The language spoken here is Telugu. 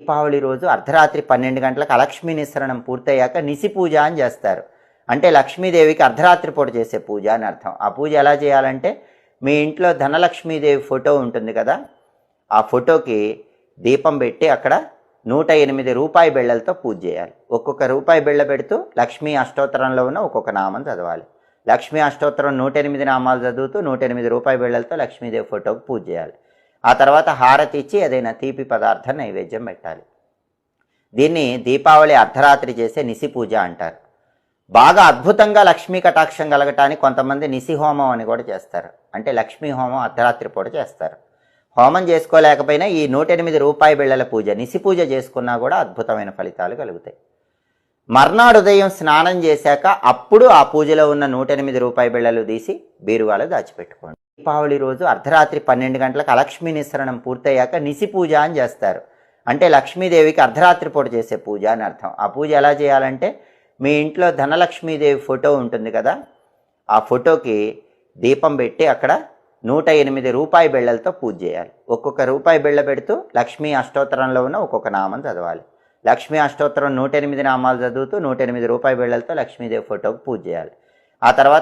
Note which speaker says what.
Speaker 1: దీపావళి రోజు అర్ధరాత్రి 12 గంటలకు అలక్ష్మీ నిస్సరణం పూర్తయ్యాక నిసి పూజ అని చేస్తారు. అంటే లక్ష్మీదేవికి అర్ధరాత్రి పూట చేసే పూజ అని అర్థం. ఆ పూజ ఎలా చేయాలంటే, మీ ఇంట్లో ధనలక్ష్మీదేవి ఫోటో ఉంటుంది కదా, ఆ ఫోటోకి దీపం పెట్టి అక్కడ 108 రూపాయి బిళ్ళలతో పూజ చేయాలి. ఒక్కొక్క రూపాయి బిళ్ళ పెడుతూ లక్ష్మీ అష్టోత్తరంలో ఉన్న ఒక్కొక్క నామం చదవాలి. లక్ష్మీ అష్టోత్తరం 108 నామాలు చదువుతూ 108 రూపాయి బిళ్ళలతో లక్ష్మీదేవి ఫోటోకి పూజ చేయాలి. ఆ తర్వాత హారతి ఇచ్చి ఏదైనా తీపి పదార్థం నైవేద్యం పెట్టాలి. దీన్ని దీపావళి అర్ధరాత్రి చేసే నిసి పూజ అంటారు. బాగా అద్భుతంగా లక్ష్మీ కటాక్షం కలగటానికి కొంతమంది నిసి హోమం అని కూడా చేస్తారు. అంటే లక్ష్మీ హోమం అర్ధరాత్రి పూట చేస్తారు. హోమం చేసుకోలేకపోయినా ఈ 108 రూపాయి బిళ్ళల పూజ నిసి పూజ చేసుకున్నా కూడా అద్భుతమైన ఫలితాలు కలుగుతాయి. మర్నాడు ఉదయం స్నానం చేశాక అప్పుడు ఆ పూజలో ఉన్న 108 రూపాయి బిళ్ళలు తీసి బీరువాలో దాచిపెట్టుకోండి. దీపావళి రోజు అర్ధరాత్రి 12 గంటలకు అలక్ష్మీ నిస్సరణం పూర్తయ్యాక నిసి పూజ అని చేస్తారు. అంటే లక్ష్మీదేవికి అర్ధరాత్రి పూట చేసే పూజ అని అర్థం. ఆ పూజ ఎలా చేయాలంటే, మీ ఇంట్లో ధనలక్ష్మీదేవి ఫోటో ఉంటుంది కదా, ఆ ఫోటోకి దీపం పెట్టి అక్కడ 108 రూపాయి బిళ్ళలతో పూజ చేయాలి. ఒక్కొక్క రూపాయి బిళ్ళ పెడుతూ లక్ష్మీ అష్టోత్తరంలో ఉన్న ఒక్కొక్క నామం చదవాలి. లక్ష్మీ అష్టోత్తరం 108 నామాలు చదువుతూ 108 రూపాయి బిళ్ళలతో లక్ష్మీదేవి ఫోటోకి పూజ చేయాలి. ఆ తర్వాత